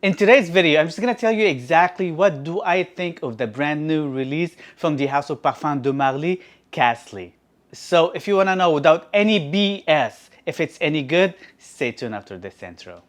In today's video, I'm just gonna tell you exactly what do I think of the brand new release from the house of Parfums de Marly Castley. So if you wanna know without any BS if it's any good, stay tuned after this intro.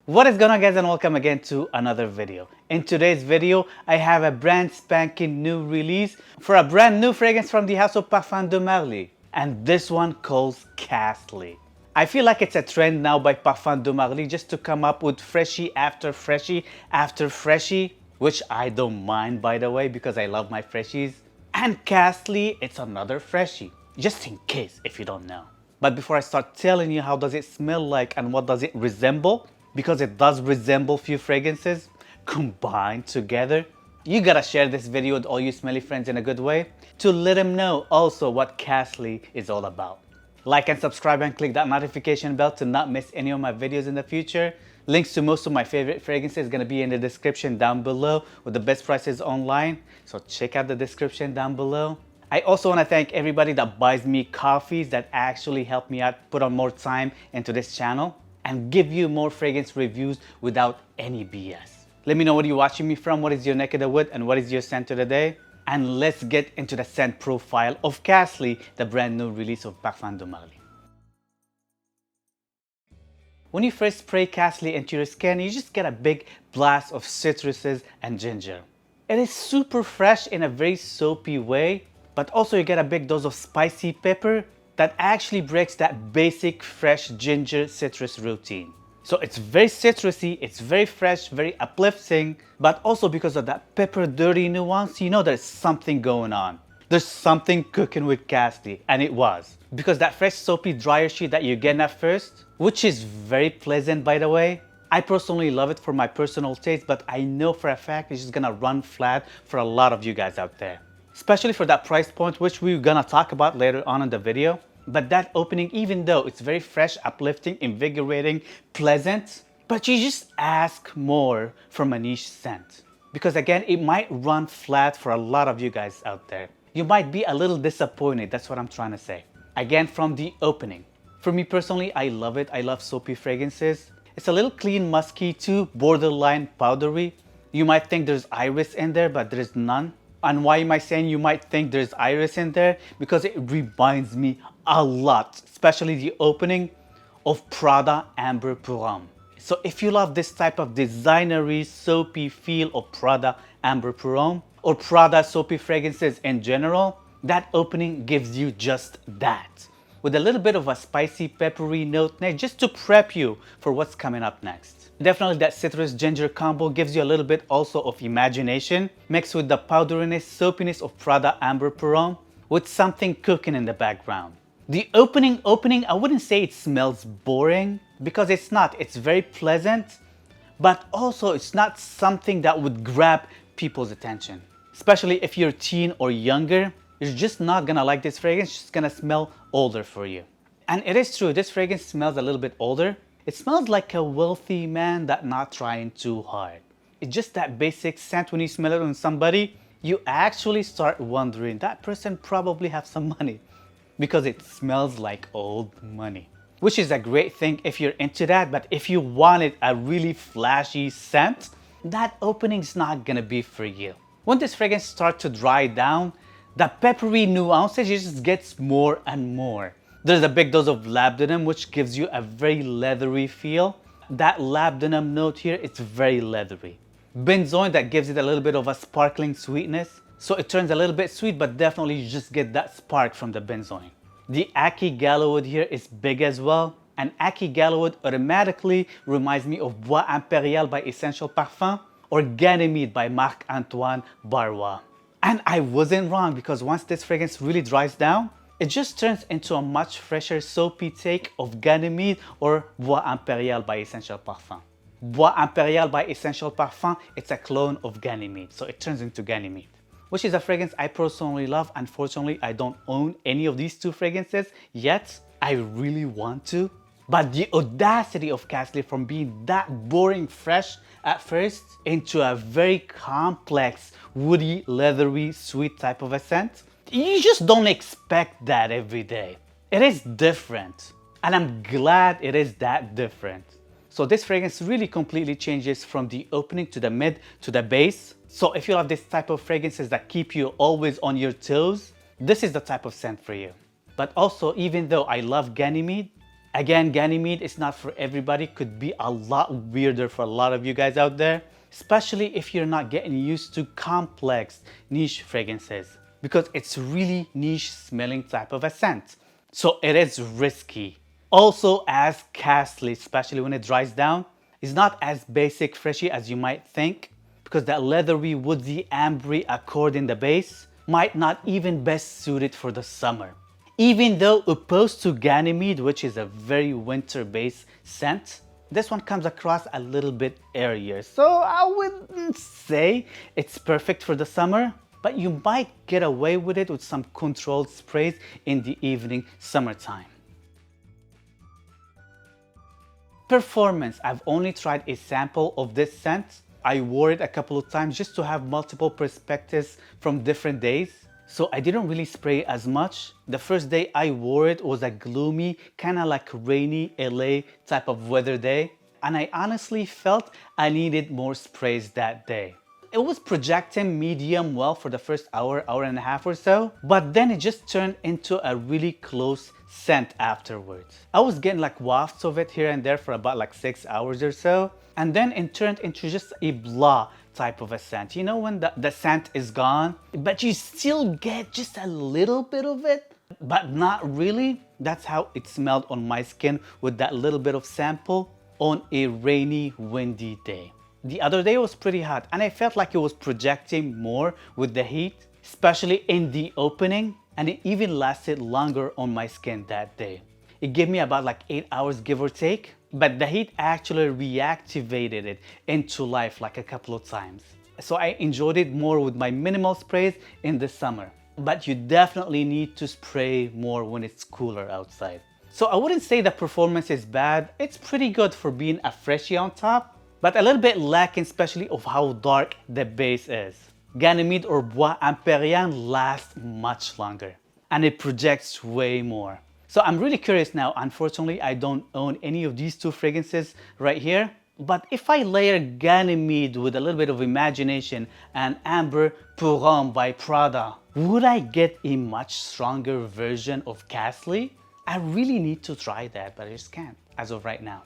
What is going on, guys, and welcome again to another video. In today's video, I have a brand spanking new release for a brand new fragrance from the house of Parfums de Marly, and this one calls Castley. I feel like it's a trend now by Parfums de Marly just to come up with freshie after freshie after freshie, which I don't mind, by the way, because I love my freshies. And Castley, it's another freshie, just in case if you don't know. But before I start telling you how does it smell like and what does it resemble, because it does resemble few fragrances combined together, you gotta share this video with all you smelly friends in a good way to let them know also what Castley is all about. Like and subscribe and click that notification bell to not miss any of my videos in the future. Links to most of my favorite fragrances is gonna be in the description down below with the best prices online. So check out the description down below. I also wanna thank everybody that buys me coffees that actually help me out put on more time into this channel and give you more fragrance reviews without any BS. Let me know where you're watching me from, what is your neck of the wood, and what is your scent of the day. And let's get into the scent profile of Castley, the brand new release of Parfums de Marly. When you first spray Castley into your skin, you just get a big blast of citruses and ginger. It is super fresh in a very soapy way, but also you get a big dose of spicy pepper that actually breaks that basic fresh ginger citrus routine. So it's very citrusy, it's very fresh, very uplifting, but also because of that pepper dirty nuance, you know there's something going on. There's something cooking with Castley, and it was. Because that fresh soapy dryer sheet that you're getting at first, which is very pleasant by the way, I personally love it for my personal taste, but I know for a fact it's just gonna run flat for a lot of you guys out there. Especially for that price point, which we're gonna talk about later on in the video. But that opening, even though it's very fresh, uplifting, invigorating, pleasant, but you just ask more from a niche scent. Because again, it might run flat for a lot of you guys out there. You might be a little disappointed, that's what I'm trying to say. Again, from the opening. For me personally, I love it. I love soapy fragrances. It's a little clean, musky too, borderline powdery. You might think there's iris in there, but there's none. And why am I saying you might think there's iris in there? Because it reminds me a lot, especially the opening of Prada Amber Pour Homme. So if you love this type of designery, soapy feel of Prada Amber Pour Homme or Prada soapy fragrances in general, that opening gives you just that. With a little bit of a spicy, peppery note just to prep you for what's coming up next. Definitely that citrus ginger combo gives you a little bit also of imagination mixed with the powderiness, soapiness of Prada Amber Pour Homme with something cooking in the background. The opening, I wouldn't say it smells boring because it's not. It's very pleasant, but also it's not something that would grab people's attention. Especially if you're teen or younger, you're just not gonna like this fragrance. It's just gonna smell older for you. And it is true, this fragrance smells a little bit older. It smells like a wealthy man that's not trying too hard. It's just that basic scent. When you smell it on somebody, you actually start wondering that person probably have some money because it smells like old money, which is a great thing if you're into that. But if you wanted a really flashy scent, that opening's not gonna be for you. When this fragrance starts to dry down, the peppery nuances just gets more and more. There's a big dose of labdanum, which gives you a very leathery feel. That labdanum note here, it's very leathery. Benzoin, that gives it a little bit of a sparkling sweetness. So it turns a little bit sweet, but definitely you just get that spark from the benzoin. The Ackee Gallowwood here is big as well. And Ackee Gallowwood automatically reminds me of Bois Impérial by Essential Parfums or Ganymede by Marc-Antoine Barrois. And I wasn't wrong, because once this fragrance really dries down, it just turns into a much fresher soapy take of Ganymede or Bois Impérial by Essential Parfums. Bois Impérial by Essential Parfums, it's a clone of Ganymede, so it turns into Ganymede, which is a fragrance I personally love. Unfortunately, I don't own any of these two fragrances yet. I really want to. But the audacity of Castley from being that boring fresh at first into a very complex, woody, leathery, sweet type of a scent, you just don't expect that every day. It is different, and I'm glad it is that different. So this fragrance really completely changes from the opening to the mid to the base. So if you love this type of fragrances that keep you always on your toes, this is the type of scent for you. But also, even though I love Ganymede, again, Ganymede is not for everybody, could be a lot weirder for a lot of you guys out there, especially if you're not getting used to complex niche fragrances, because it's really niche smelling type of a scent. So it is risky. Also, as Castley, especially when it dries down, is not as basic freshy as you might think, because that leathery, woodsy, ambery accord in the base might not even best suit it for the summer. Even though opposed to Ganymede, which is a very winter-based scent, this one comes across a little bit airier. So I wouldn't say it's perfect for the summer, but you might get away with it with some controlled sprays in the evening summertime. Performance. I've only tried a sample of this scent. I wore it a couple of times just to have multiple perspectives from different days. So I didn't really spray as much. The first day I wore it was a gloomy, kind of like rainy LA type of weather day. And I honestly felt I needed more sprays that day. It was projecting medium well for the first hour, hour and a half or so, but then it just turned into a really close scent afterwards. I was getting like wafts of it here and there for about like 6 hours or so, and then it turned into just a blah type of a scent. You know when the scent is gone, but you still get just a little bit of it, but not really. That's how it smelled on my skin with that little bit of sample on a rainy, windy day. The other day was pretty hot and I felt like it was projecting more with the heat, especially in the opening, and it even lasted longer on my skin that day. It gave me about like 8 hours give or take, but the heat actually reactivated it into life like a couple of times. So I enjoyed it more with my minimal sprays in the summer. But you definitely need to spray more when it's cooler outside. So I wouldn't say the performance is bad. It's pretty good for being a freshie on top, but a little bit lacking, especially of how dark the base is. Ganymede or Bois Imperial lasts much longer and it projects way more. So I'm really curious now. Unfortunately, I don't own any of these two fragrances right here. But if I layer Ganymede with a little bit of imagination and Amber Pour Homme by Prada, would I get a much stronger version of Castley? I really need to try that, but I just can't as of right now.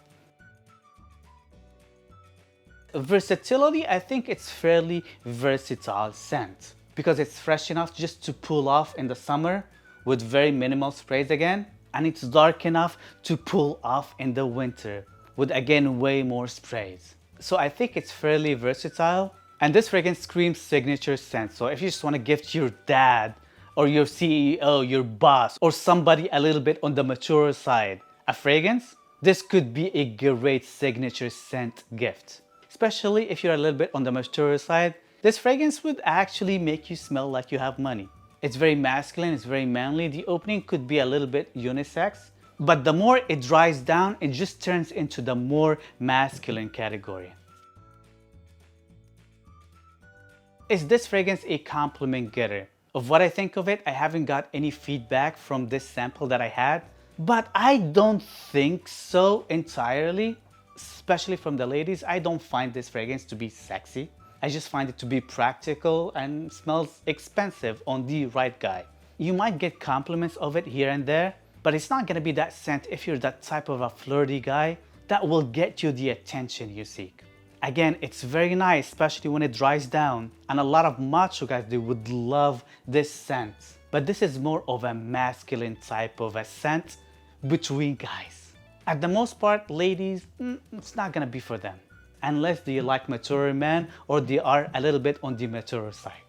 Versatility, I think it's fairly versatile scent because it's fresh enough just to pull off in the summer with very minimal sprays again, and it's dark enough to pull off in the winter with again way more sprays. So I think it's fairly versatile, and this fragrance screams signature scent. So if you just want to gift your dad or your CEO, your boss, or somebody a little bit on the mature side a fragrance, this could be a great signature scent gift. Especially if you're a little bit on the mature side, this fragrance would actually make you smell like you have money. It's very masculine, it's very manly. The opening could be a little bit unisex, but the more it dries down, it just turns into the more masculine category. Is this fragrance a compliment getter? Of what I think of it, I haven't got any feedback from this sample that I had, but I don't think so entirely. Especially from the ladies, I don't find this fragrance to be sexy. I just find it to be practical and smells expensive on the right guy. You might get compliments of it here and there, but it's not gonna be that scent if you're that type of a flirty guy that will get you the attention you seek. Again, it's very nice, especially when it dries down, and a lot of macho guys, they would love this scent. But this is more of a masculine type of a scent between guys. At the most part, ladies, it's not gonna be for them. Unless they like mature men or they are a little bit on the mature side.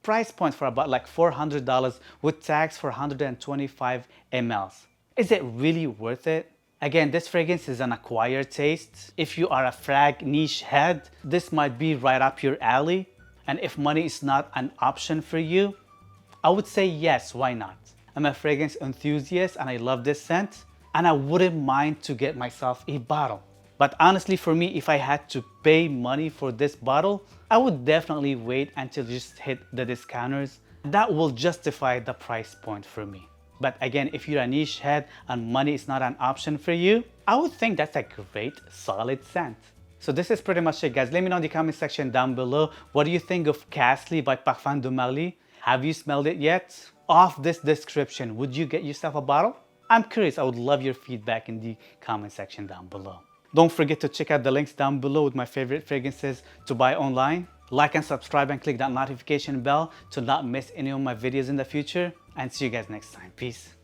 Price point for about like $400 with tax for 125 ml. Is it really worth it? Again, this fragrance is an acquired taste. If you are a frag niche head, this might be right up your alley. And if money is not an option for you, I would say yes, why not? I'm a fragrance enthusiast and I love this scent, and I wouldn't mind to get myself a bottle. But honestly, for me, if I had to pay money for this bottle, I would definitely wait until it just hit the discounters. That will justify the price point for me. But again, if you're a niche head and money is not an option for you, I would think that's a great solid scent. So this is pretty much it, guys. Let me know in the comment section down below. What do you think of Castley by Parfums de Marly? Have you smelled it yet? Off this description, would you get yourself a bottle? I'm curious. I would love your feedback in the comment section down below. Don't forget to check out the links down below with my favorite fragrances to buy online. Like and subscribe and click that notification bell to not miss any of my videos in the future. And see you guys next time. Peace.